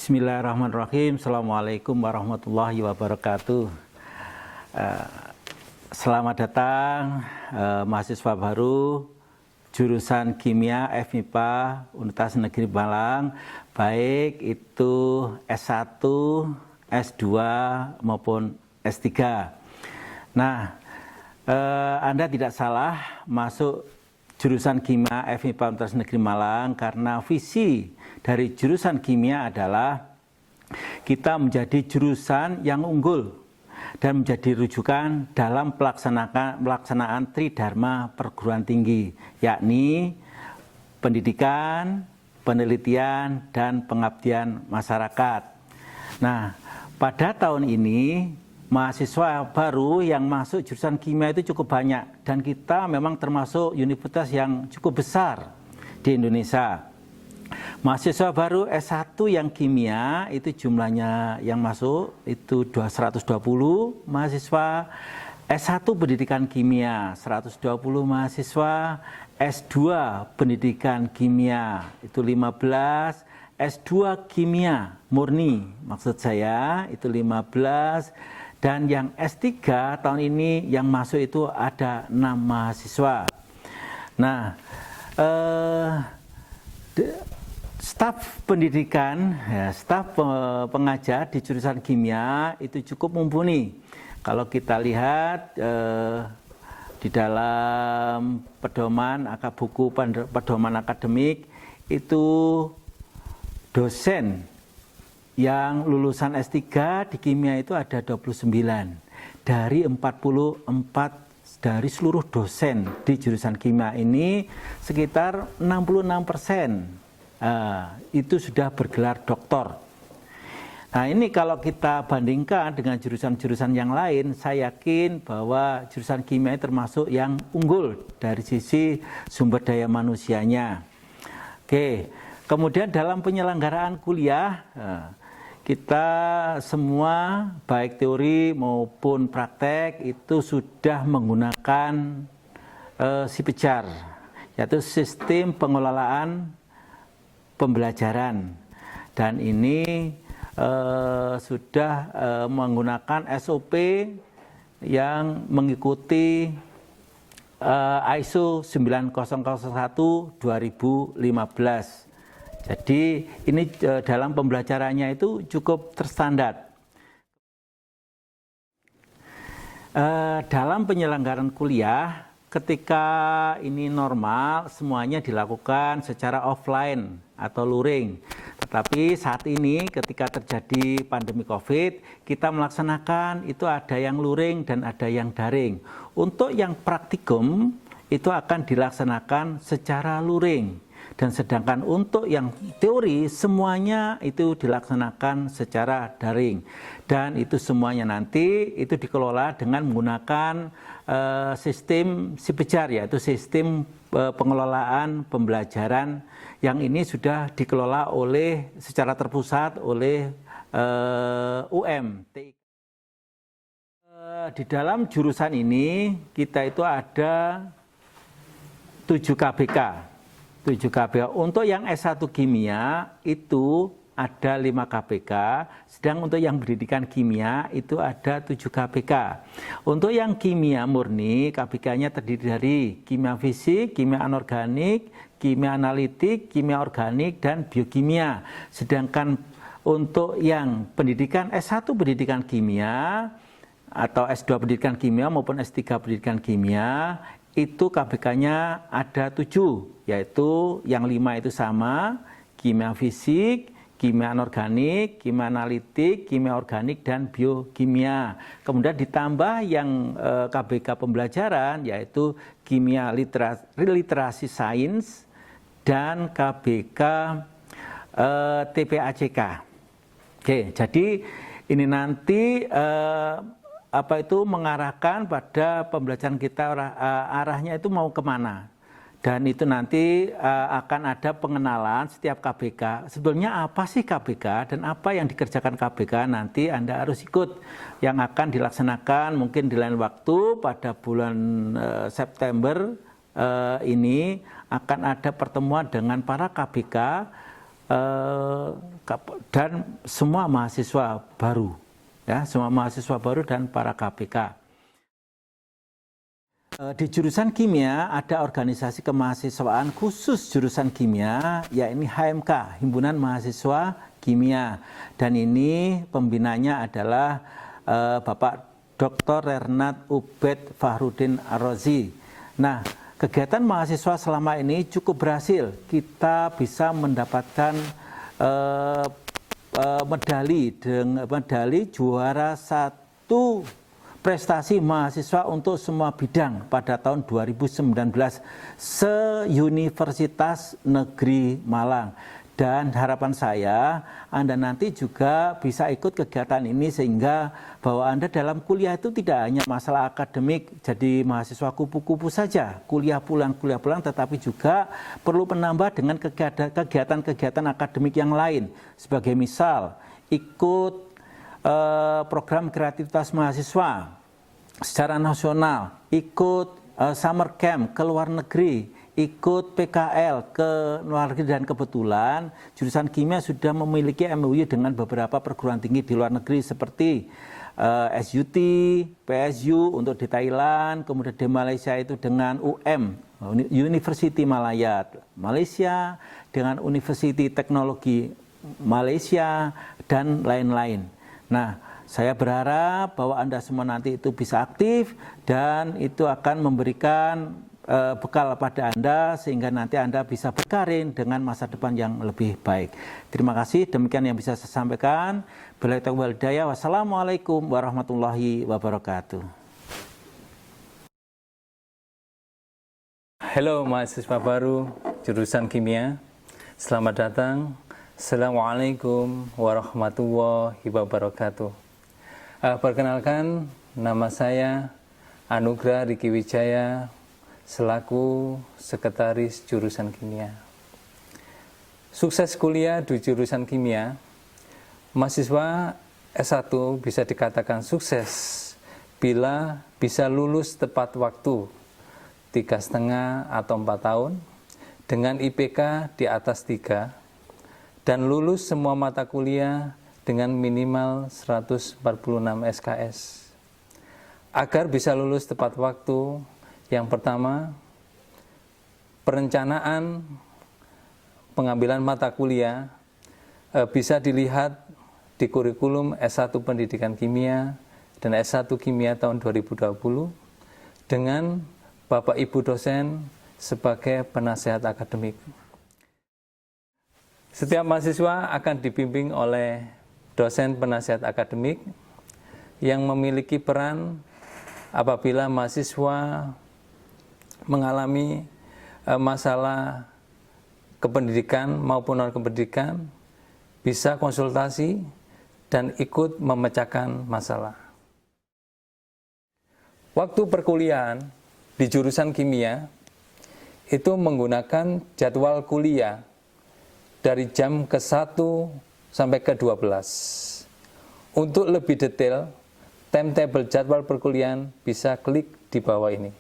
Bismillahirrahmanirrahim. Assalamualaikum warahmatullahi wabarakatuh. Selamat datang mahasiswa baru jurusan Kimia FMIPA Universitas Negeri Malang, baik itu S1, S2 maupun S3. Nah, Anda tidak salah masuk jurusan Kimia FMIPA Universitas Negeri Malang karena visi dari jurusan kimia adalah kita menjadi jurusan yang unggul dan menjadi rujukan dalam pelaksanaan Tridharma perguruan tinggi, yakni pendidikan, penelitian, dan pengabdian masyarakat. Nah, pada tahun ini mahasiswa baru yang masuk jurusan kimia itu cukup banyak, dan kita memang termasuk universitas yang cukup besar di Indonesia. Mahasiswa baru S1 yang kimia itu jumlahnya yang masuk itu 120 mahasiswa, S1 pendidikan kimia 120 mahasiswa, S2 pendidikan kimia itu 15, S2 kimia murni maksud saya itu 15, dan yang S3 tahun ini yang masuk itu ada 6 mahasiswa. Nah, staf pendidikan, staf pengajar di jurusan kimia itu cukup mumpuni. Kalau kita lihat di dalam buku pedoman akademik itu dosen yang lulusan S3 di kimia itu ada 29 dari 44 dari seluruh dosen di jurusan kimia ini, sekitar 66%. Itu sudah bergelar doktor. Nah, ini kalau kita bandingkan dengan jurusan-jurusan yang lain, saya yakin bahwa jurusan kimia termasuk yang unggul dari sisi sumber daya manusianya. Oke, kemudian dalam penyelenggaraan kuliah, kita semua baik teori maupun praktek itu sudah menggunakan SIPEJAR, yaitu sistem pengelolaan pembelajaran, dan ini sudah menggunakan SOP yang mengikuti ISO 9001-2015. Jadi ini dalam pembelajarannya itu cukup terstandar. Dalam penyelenggaraan kuliah, ketika ini normal, semuanya dilakukan secara offline atau luring. Tetapi saat ini ketika terjadi pandemi COVID, kita melaksanakan itu ada yang luring dan ada yang daring. Untuk yang praktikum itu akan dilaksanakan secara luring. Dan sedangkan untuk yang teori semuanya itu dilaksanakan secara daring. Dan itu semuanya nanti itu dikelola dengan menggunakan sistem SIPEJAR, yaitu sistem pengelolaan pembelajaran yang ini sudah dikelola secara terpusat oleh UM. Di dalam jurusan ini kita itu ada 7 KBK. Untuk yang S1 kimia itu ada 5 KBK, sedang untuk yang pendidikan kimia itu ada 7 KBK. Untuk yang kimia murni, KBK-nya terdiri dari kimia fisik, kimia anorganik, kimia analitik, kimia organik, dan biokimia. Sedangkan untuk yang pendidikan S1 pendidikan kimia atau S2 pendidikan kimia maupun S3 pendidikan kimia, itu KBK-nya ada 7, yaitu yang 5 itu sama, kimia fisik, kimia anorganik, kimia analitik, kimia organik, dan biokimia. Kemudian ditambah yang KBK pembelajaran, yaitu kimia literasi sains dan KBK TPACK. Oke, jadi ini nanti mengarahkan pada pembelajaran kita arahnya itu mau kemana, dan itu nanti akan ada pengenalan setiap KBK. Sebetulnya apa sih KBK dan apa yang dikerjakan KBK, nanti Anda harus ikut yang akan dilaksanakan mungkin di lain waktu pada bulan September ini akan ada pertemuan dengan para KBK dan semua mahasiswa baru, ya, semua mahasiswa baru dan para KPK. Di jurusan kimia ada organisasi kemahasiswaan khusus jurusan kimia, yaitu HMK, Himpunan Mahasiswa Kimia. Dan ini pembinanya adalah Bapak Dr. Renat Ubed Fahrudin Ar-Razi. Nah, kegiatan mahasiswa selama ini cukup berhasil. Kita bisa mendapatkan medali juara 1 prestasi mahasiswa untuk semua bidang pada tahun 2019 se-Universitas Negeri Malang. Dan harapan saya Anda nanti juga bisa ikut kegiatan ini sehingga bahwa Anda dalam kuliah itu tidak hanya masalah akademik jadi mahasiswa kupu-kupu saja, kuliah pulang, tetapi juga perlu menambah dengan kegiatan-kegiatan akademik yang lain. Sebagai misal, ikut program kreativitas mahasiswa secara nasional, ikut summer camp ke luar negeri, ikut PKL ke luar negeri, dan kebetulan jurusan kimia sudah memiliki MOU dengan beberapa perguruan tinggi di luar negeri seperti SUT, PSU untuk di Thailand, kemudian di Malaysia itu dengan University Malaya Malaysia, dengan University Teknologi Malaysia, dan lain-lain. Nah, saya berharap bahwa Anda semua nanti itu bisa aktif dan itu akan memberikan bekal pada Anda sehingga nanti Anda bisa berkarir dengan masa depan yang lebih baik. Terima kasih, demikian yang bisa saya sampaikan. Billahi taufiq wal hidayah. Wassalamualaikum warahmatullahi wabarakatuh. Halo mahasiswa baru jurusan kimia, selamat datang. Assalamualaikum warahmatullahi wabarakatuh. Perkenalkan, nama saya Anugrah Riki Wijaya selaku sekretaris jurusan kimia. Sukses kuliah di jurusan kimia, mahasiswa S1 bisa dikatakan sukses bila bisa lulus tepat waktu 3,5 atau 4 tahun dengan IPK di atas 3 dan lulus semua mata kuliah dengan minimal 146 SKS. Agar bisa lulus tepat waktu, yang pertama, perencanaan pengambilan mata kuliah bisa dilihat di kurikulum S1 Pendidikan Kimia dan S1 Kimia tahun 2020 dengan Bapak Ibu dosen sebagai penasehat akademik. Setiap mahasiswa akan dibimbing oleh dosen penasehat akademik yang memiliki peran apabila mahasiswa mengalami masalah kependidikan maupun non-kependidikan, bisa konsultasi dan ikut memecahkan masalah. Waktu perkuliahan di jurusan kimia itu menggunakan jadwal kuliah dari jam ke-1 sampai ke-12. Untuk lebih detail, timetable jadwal perkuliahan bisa klik di bawah ini.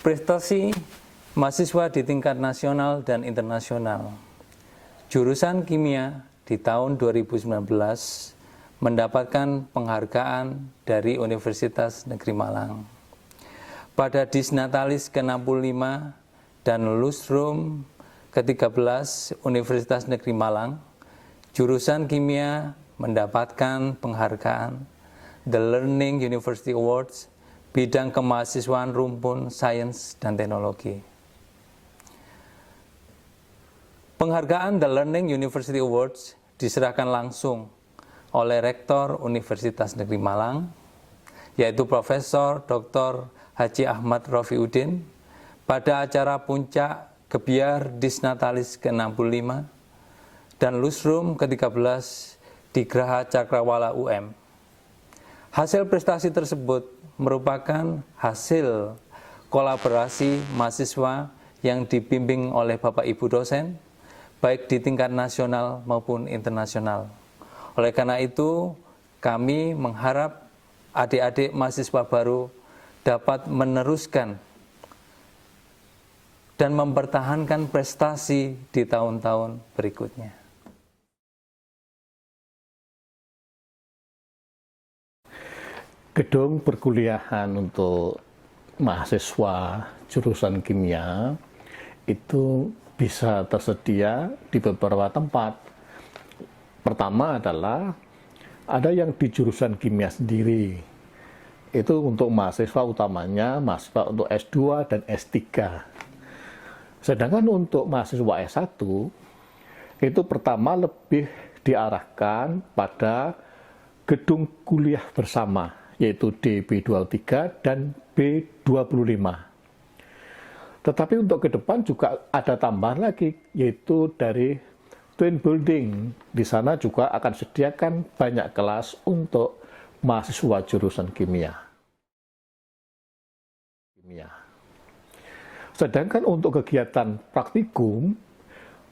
Prestasi mahasiswa di tingkat nasional dan internasional. Jurusan kimia di tahun 2019 mendapatkan penghargaan dari Universitas Negeri Malang. Pada Disnatalis ke-65 dan Lustrum ke-13 Universitas Negeri Malang, jurusan kimia mendapatkan penghargaan The Learning University Awards bidang kemahasiswaan rumpun sains dan teknologi. Penghargaan The Learning University Awards diserahkan langsung oleh Rektor Universitas Negeri Malang, yaitu Profesor Dr. Haji Ahmad Rofiuddin, pada acara puncak Gebyar Disnatalis ke-65 dan Lustrum ke-13 di Graha Cakrawala UM. Hasil prestasi tersebut merupakan hasil kolaborasi mahasiswa yang dibimbing oleh Bapak Ibu dosen, baik di tingkat nasional maupun internasional. Oleh karena itu, kami mengharap adik-adik mahasiswa baru dapat meneruskan dan mempertahankan prestasi di tahun-tahun berikutnya. Gedung perkuliahan untuk mahasiswa jurusan kimia itu bisa tersedia di beberapa tempat. Pertama adalah ada yang di jurusan kimia sendiri. Itu untuk mahasiswa utamanya, mahasiswa untuk S2 dan S3. Sedangkan untuk mahasiswa S1, itu pertama lebih diarahkan pada gedung kuliah bersama, yaitu D-B23 dan B25. Tetapi untuk ke depan juga ada tambahan lagi, yaitu dari Twin Building. Di sana juga akan sediakan banyak kelas untuk mahasiswa jurusan kimia. Sedangkan untuk kegiatan praktikum,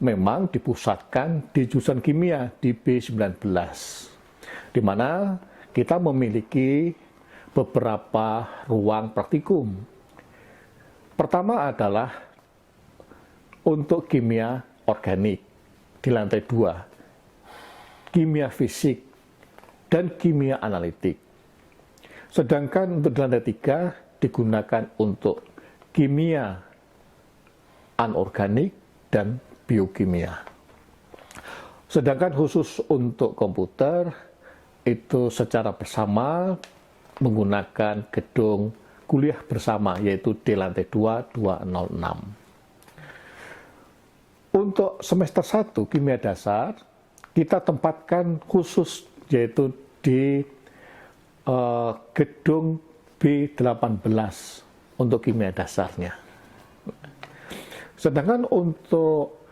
memang dipusatkan di jurusan kimia di B19, di mana kita memiliki beberapa ruang praktikum. Pertama adalah untuk kimia organik di lantai 2, kimia fisik, dan kimia analitik. Sedangkan untuk di lantai 3 digunakan untuk kimia anorganik dan biokimia. Sedangkan khusus untuk komputer, itu secara bersama menggunakan gedung kuliah bersama, yaitu di lantai 2, 206. Untuk semester 1 kimia dasar, kita tempatkan khusus, yaitu di gedung B18 untuk kimia dasarnya. Sedangkan untuk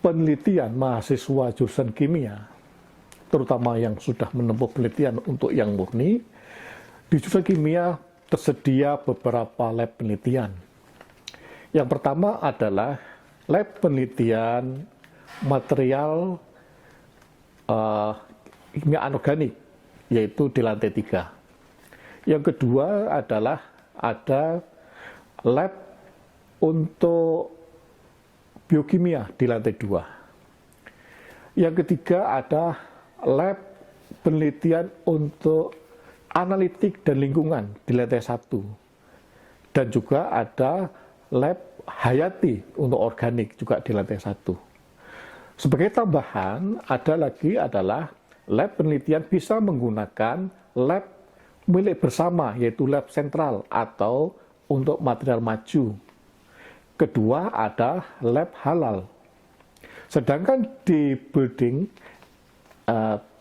penelitian mahasiswa jurusan kimia, terutama yang sudah menempuh penelitian untuk yang murni, di jurusan kimia tersedia beberapa lab penelitian. Yang pertama adalah lab penelitian material kimia anorganik, yaitu di lantai 3. Yang kedua adalah ada lab untuk biokimia di lantai 2. Yang ketiga ada lab penelitian untuk analitik dan lingkungan di lantai 1. Dan juga ada lab hayati untuk organik juga di lantai 1. Sebagai tambahan, ada lagi adalah lab penelitian bisa menggunakan lab milik bersama, yaitu lab sentral atau untuk material maju. Kedua ada lab halal. Sedangkan di building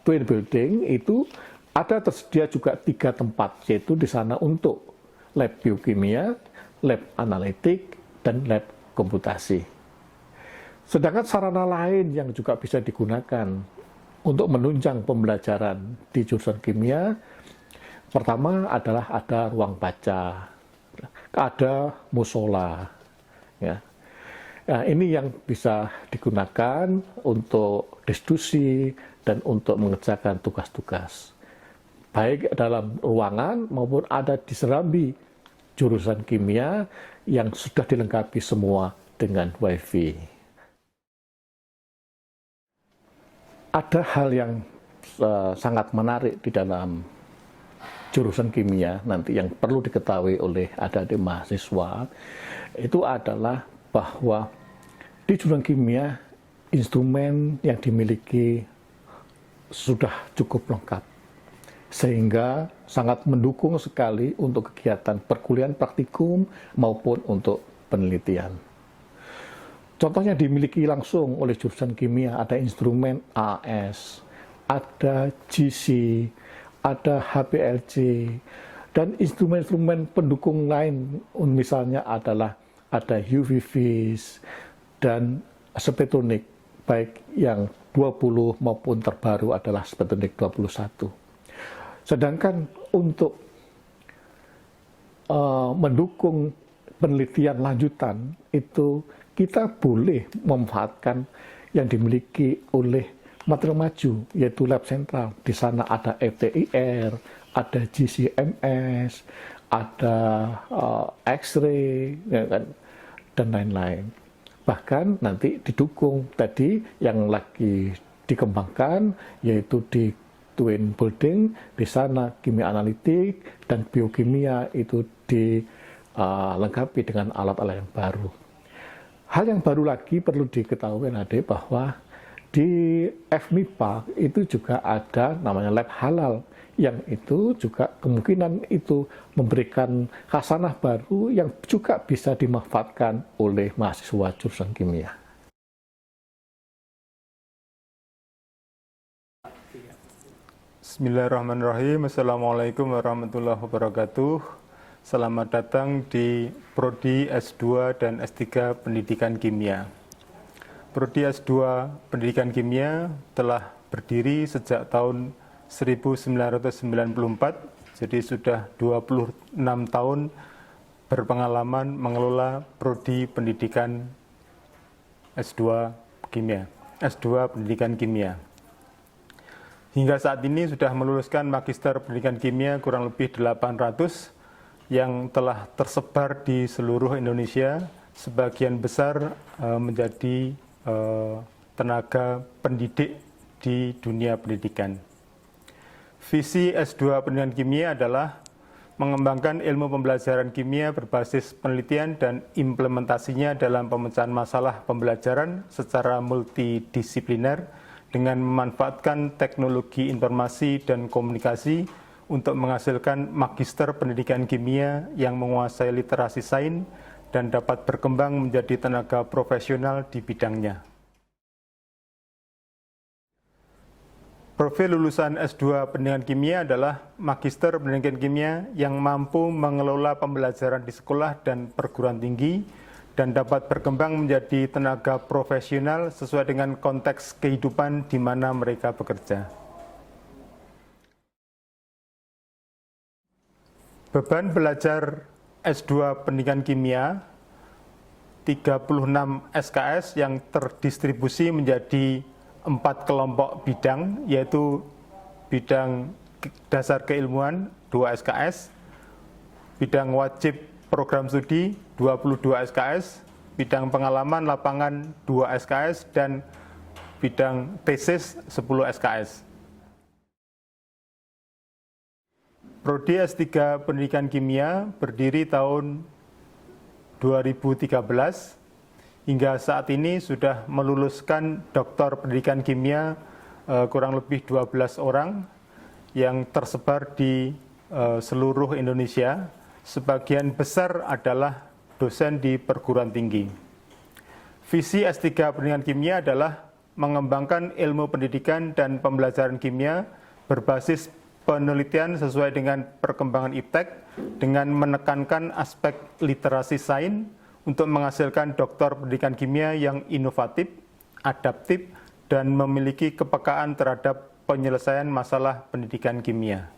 Twin Building itu ada tersedia juga 3 tempat, yaitu di sana untuk lab biokimia, lab analitik, dan lab komputasi. Sedangkan sarana lain yang juga bisa digunakan untuk menunjang pembelajaran di jurusan kimia, pertama adalah ada ruang baca, ada musola. Ya. Nah, ini yang bisa digunakan untuk diskusi dan untuk mengerjakan tugas-tugas, baik dalam ruangan maupun ada di serambi jurusan kimia yang sudah dilengkapi semua dengan WiFi. Ada hal yang sangat menarik di dalam jurusan kimia nanti yang perlu diketahui oleh adik-adik mahasiswa, itu adalah bahwa di jurusan kimia instrumen yang dimiliki sudah cukup lengkap, sehingga sangat mendukung sekali untuk kegiatan perkuliahan praktikum maupun untuk penelitian. Contohnya dimiliki langsung oleh jurusan kimia, ada instrumen AS, ada GC, ada HPLC, dan instrumen-instrumen pendukung lain, misalnya adalah ada UV-Vis dan Spetonik, baik yang 20 maupun terbaru adalah Spetonik 21. Sedangkan untuk mendukung penelitian lanjutan itu kita boleh memanfaatkan yang dimiliki oleh material maju, yaitu lab sentral. Di sana ada FTIR, ada GCMS, ada X-ray, ya kan? dan lain-lain. Bahkan nanti didukung tadi yang lagi dikembangkan, yaitu di Twin Building, di sana kimia analitik dan biokimia itu dilengkapi dengan alat-alat yang baru. Hal yang baru lagi perlu diketahui Nade bahwa di FMIPA itu juga ada namanya lab halal, yang itu juga kemungkinan itu memberikan khasanah baru yang juga bisa dimanfaatkan oleh mahasiswa jurusan kimia. Bismillahirrahmanirrahim. Assalamualaikum warahmatullahi wabarakatuh. Selamat datang di Prodi S2 dan S3 Pendidikan Kimia. Prodi S2 Pendidikan Kimia telah berdiri sejak tahun 1994, jadi sudah 26 tahun berpengalaman mengelola Prodi Pendidikan S2 Kimia, S2 Pendidikan Kimia. Hingga saat ini sudah meluluskan Magister Pendidikan Kimia kurang lebih 800 yang telah tersebar di seluruh Indonesia, sebagian besar menjadi tenaga pendidik di dunia pendidikan. Visi S2 Pendidikan Kimia adalah mengembangkan ilmu pembelajaran kimia berbasis penelitian dan implementasinya dalam pemecahan masalah pembelajaran secara multidisipliner dengan memanfaatkan teknologi informasi dan komunikasi untuk menghasilkan magister pendidikan kimia yang menguasai literasi sains dan dapat berkembang menjadi tenaga profesional di bidangnya. Profil lulusan S2 Pendidikan Kimia adalah magister pendidikan kimia yang mampu mengelola pembelajaran di sekolah dan perguruan tinggi dan dapat berkembang menjadi tenaga profesional sesuai dengan konteks kehidupan di mana mereka bekerja. Beban belajar S2 Pendidikan Kimia 36 SKS yang terdistribusi menjadi 4 kelompok bidang, yaitu bidang dasar keilmuan 2 SKS, bidang wajib program studi 22 SKS, bidang pengalaman lapangan 2 SKS, dan bidang tesis 10 SKS. Prodi S3 Pendidikan Kimia berdiri tahun 2013, hingga saat ini sudah meluluskan Doktor Pendidikan Kimia kurang lebih 12 orang yang tersebar di seluruh Indonesia. Sebagian besar adalah dosen di perguruan tinggi. Visi S3 Pendidikan Kimia adalah mengembangkan ilmu pendidikan dan pembelajaran kimia berbasis penelitian sesuai dengan perkembangan iptek dengan menekankan aspek literasi sains untuk menghasilkan doktor pendidikan kimia yang inovatif, adaptif, dan memiliki kepekaan terhadap penyelesaian masalah pendidikan kimia.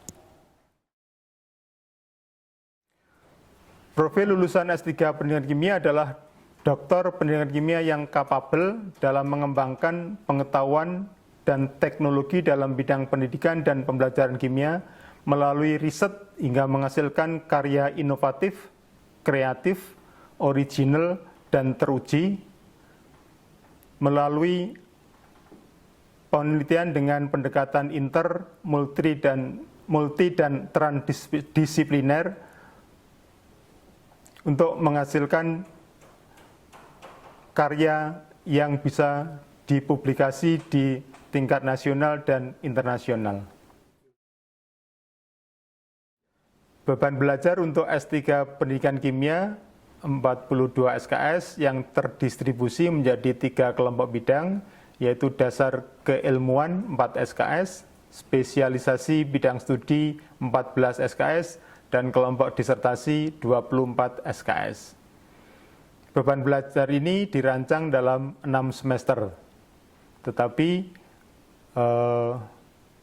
Profil lulusan S3 Pendidikan Kimia adalah doktor pendidikan kimia yang kapabel dalam mengembangkan pengetahuan dan teknologi dalam bidang pendidikan dan pembelajaran kimia melalui riset hingga menghasilkan karya inovatif, kreatif, original, dan teruji melalui penelitian dengan pendekatan inter, multi, dan transdisipliner untuk menghasilkan karya yang bisa dipublikasi di tingkat nasional dan internasional. Beban belajar untuk S3 Pendidikan Kimia 42 SKS yang terdistribusi menjadi 3 kelompok bidang, yaitu dasar keilmuan 4 SKS, spesialisasi bidang studi 14 SKS, dan kelompok disertasi 24 SKS. Beban belajar ini dirancang dalam 6 semester, tetapi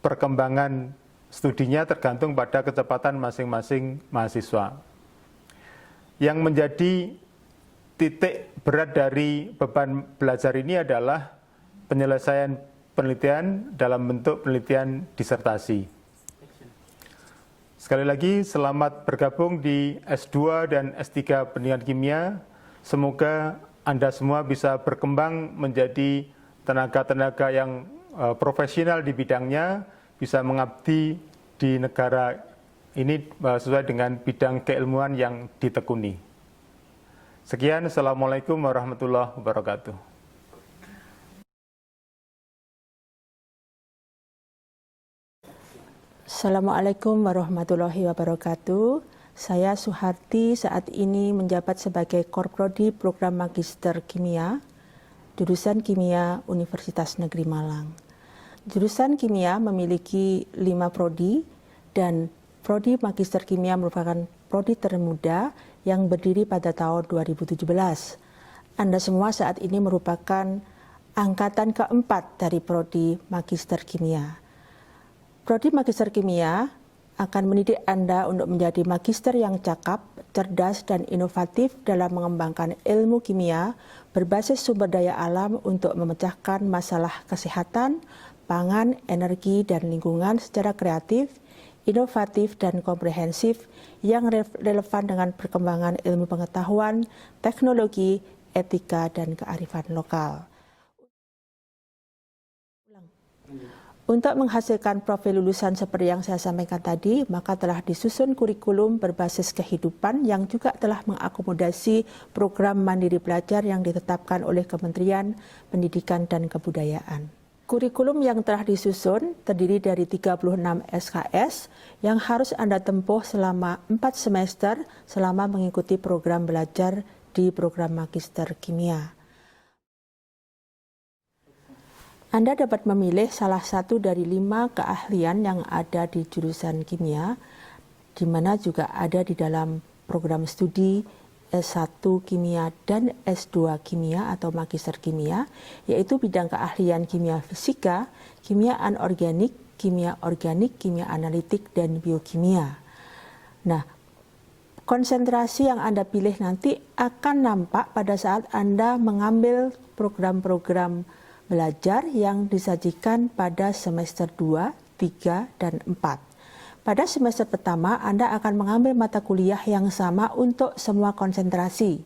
perkembangan studinya tergantung pada kecepatan masing-masing mahasiswa. Yang menjadi titik berat dari beban belajar ini adalah penyelesaian penelitian dalam bentuk penelitian disertasi. Sekali lagi, selamat bergabung di S2 dan S3 Pendidikan Kimia. Semoga Anda semua bisa berkembang menjadi tenaga-tenaga yang profesional di bidangnya, bisa mengabdi di negara ini sesuai dengan bidang keilmuan yang ditekuni. Sekian, Assalamualaikum warahmatullahi wabarakatuh. Assalamualaikum warahmatullahi wabarakatuh. Saya Suharti saat ini menjabat sebagai Korprodi Program Magister Kimia, jurusan Kimia Universitas Negeri Malang. Jurusan Kimia memiliki 5 prodi dan Prodi Magister Kimia merupakan prodi termuda yang berdiri pada tahun 2017. Anda semua saat ini merupakan angkatan keempat dari Prodi Magister Kimia. Prodi Magister Kimia akan mendidik Anda untuk menjadi magister yang cakap, cerdas, dan inovatif dalam mengembangkan ilmu kimia berbasis sumber daya alam untuk memecahkan masalah kesehatan, pangan, energi, dan lingkungan secara kreatif, inovatif, dan komprehensif yang relevan dengan perkembangan ilmu pengetahuan, teknologi, etika, dan kearifan lokal. Untuk menghasilkan profil lulusan seperti yang saya sampaikan tadi, maka telah disusun kurikulum berbasis kehidupan yang juga telah mengakomodasi program mandiri belajar yang ditetapkan oleh Kementerian Pendidikan dan Kebudayaan. Kurikulum yang telah disusun terdiri dari 36 SKS yang harus Anda tempuh selama 4 semester selama mengikuti program belajar di program Magister Kimia. Anda dapat memilih salah satu dari 5 keahlian yang ada di jurusan kimia, di mana juga ada di dalam program studi S1 Kimia dan S2 Kimia atau Magister Kimia, yaitu bidang keahlian kimia fisika, kimia anorganik, kimia organik, kimia analitik, dan biokimia. Nah, konsentrasi yang Anda pilih nanti akan nampak pada saat Anda mengambil program-program belajar yang disajikan pada semester 2, 3, dan 4. Pada semester pertama, Anda akan mengambil mata kuliah yang sama untuk semua konsentrasi.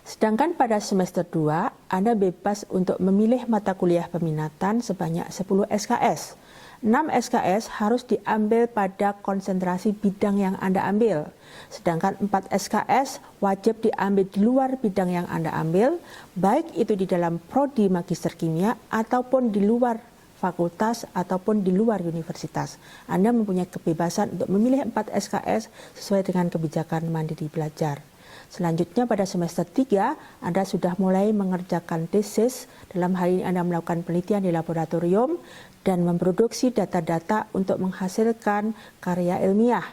Sedangkan pada semester 2, Anda bebas untuk memilih mata kuliah peminatan sebanyak 10 SKS. 6 SKS harus diambil pada konsentrasi bidang yang Anda ambil. Sedangkan 4 SKS wajib diambil di luar bidang yang Anda ambil, baik itu di dalam prodi Magister Kimia ataupun di luar fakultas ataupun di luar universitas. Anda mempunyai kebebasan untuk memilih 4 SKS sesuai dengan kebijakan mandiri belajar. Selanjutnya pada semester 3, Anda sudah mulai mengerjakan tesis, dalam hal ini Anda melakukan penelitian di laboratorium dan memproduksi data-data untuk menghasilkan karya ilmiah.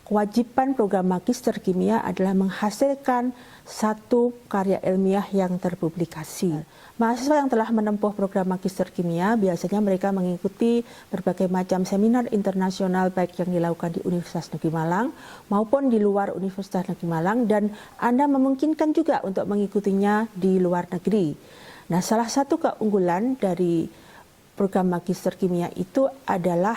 Kewajiban program Magister Kimia adalah menghasilkan satu karya ilmiah yang terpublikasi. Mahasiswa yang telah menempuh program Magister Kimia biasanya mereka mengikuti berbagai macam seminar internasional baik yang dilakukan di Universitas Negeri Malang maupun di luar Universitas Negeri Malang, dan Anda memungkinkan juga untuk mengikutinya di luar negeri. Nah, salah satu keunggulan dari program Magister Kimia itu adalah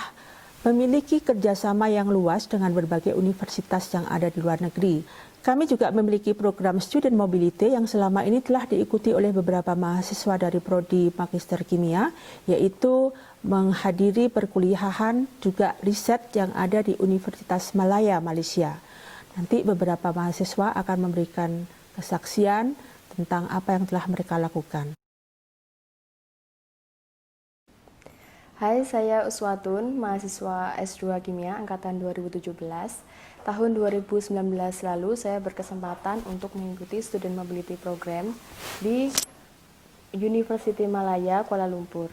memiliki kerjasama yang luas dengan berbagai universitas yang ada di luar negeri. Kami juga memiliki program Student Mobility yang selama ini telah diikuti oleh beberapa mahasiswa dari Prodi Magister Kimia, yaitu menghadiri perkuliahan juga riset yang ada di Universitas Malaya, Malaysia. Nanti beberapa mahasiswa akan memberikan kesaksian tentang apa yang telah mereka lakukan. Hai, saya Uswatun, mahasiswa S2 Kimia Angkatan 2017. Tahun 2019 lalu saya berkesempatan untuk mengikuti Student Mobility Program di University Malaya, Kuala Lumpur.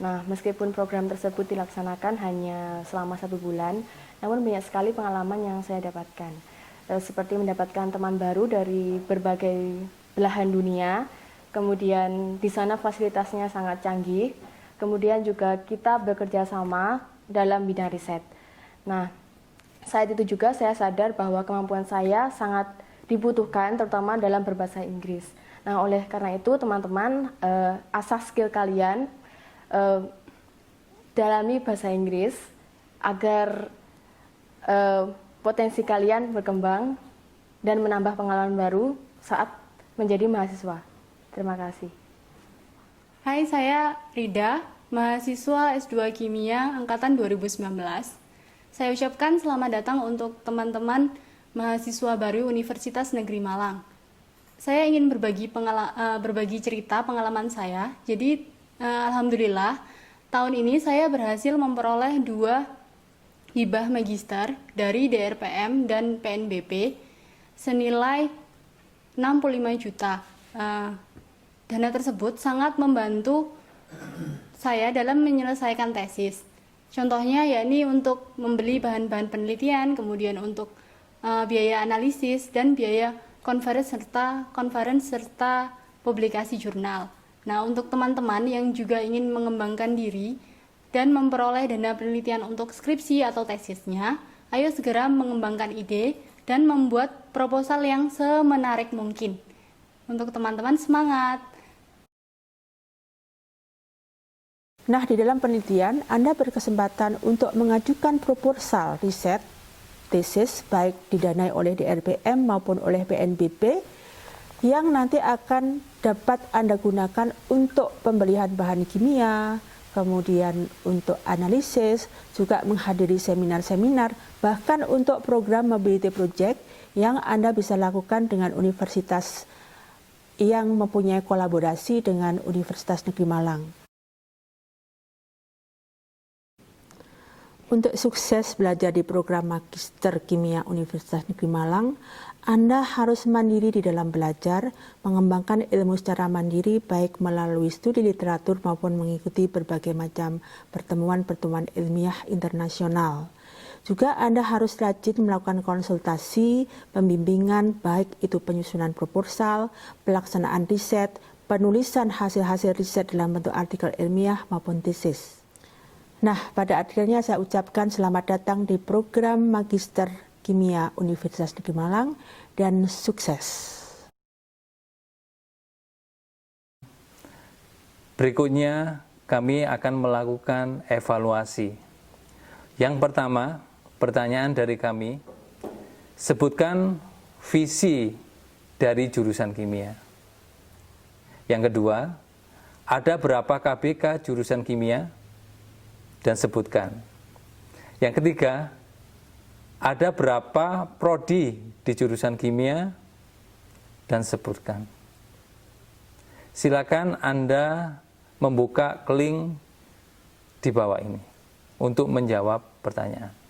Nah, meskipun program tersebut dilaksanakan hanya selama 1 bulan, namun banyak sekali pengalaman yang saya dapatkan. Seperti mendapatkan teman baru dari berbagai belahan dunia, kemudian di sana fasilitasnya sangat canggih, kemudian juga kita bekerja sama dalam bidang riset. Nah, saat itu juga saya sadar bahwa kemampuan saya sangat dibutuhkan, terutama dalam berbahasa Inggris. Nah, oleh karena itu teman-teman, asah skill kalian, dalami bahasa Inggris agar potensi kalian berkembang dan menambah pengalaman baru saat menjadi mahasiswa. Terima kasih. Hai, saya Rida, mahasiswa S2 Kimia angkatan 2019. Saya ucapkan selamat datang untuk teman-teman mahasiswa baru Universitas Negeri Malang. Saya ingin berbagi cerita pengalaman saya. Jadi, alhamdulillah, tahun ini saya berhasil memperoleh 2 hibah magister dari DRPM dan PNBP senilai 65 juta. Dana tersebut sangat membantu saya dalam menyelesaikan tesis. Contohnya yakni untuk membeli bahan-bahan penelitian, kemudian untuk biaya analisis dan biaya konferensi serta publikasi jurnal. Nah, untuk teman-teman yang juga ingin mengembangkan diri dan memperoleh dana penelitian untuk skripsi atau tesisnya, ayo segera mengembangkan ide dan membuat proposal yang semenarik mungkin. Untuk teman-teman, semangat! Nah, di dalam penelitian, Anda berkesempatan untuk mengajukan proposal riset, tesis, baik didanai oleh DRPM maupun oleh PNBP, yang nanti akan dapat Anda gunakan untuk pembelian bahan kimia, kemudian untuk analisis, juga menghadiri seminar-seminar, bahkan untuk program mobility project yang Anda bisa lakukan dengan universitas yang mempunyai kolaborasi dengan Universitas Negeri Malang. Untuk sukses belajar di program Magister Kimia Universitas Negeri Malang, Anda harus mandiri di dalam belajar, mengembangkan ilmu secara mandiri baik melalui studi literatur maupun mengikuti berbagai macam pertemuan-pertemuan ilmiah internasional. Juga Anda harus rajin melakukan konsultasi, pembimbingan baik itu penyusunan proposal, pelaksanaan riset, penulisan hasil-hasil riset dalam bentuk artikel ilmiah maupun tesis. Nah, pada akhirnya saya ucapkan selamat datang di program Magister Kimia Universitas Negeri Malang dan sukses. Berikutnya kami akan melakukan evaluasi. Yang pertama, pertanyaan dari kami, sebutkan visi dari jurusan kimia. Yang kedua, ada berapa KBK jurusan kimia? Dan sebutkan. Yang ketiga, ada berapa prodi di jurusan kimia? Dan sebutkan. Silakan Anda membuka link di bawah ini untuk menjawab pertanyaan.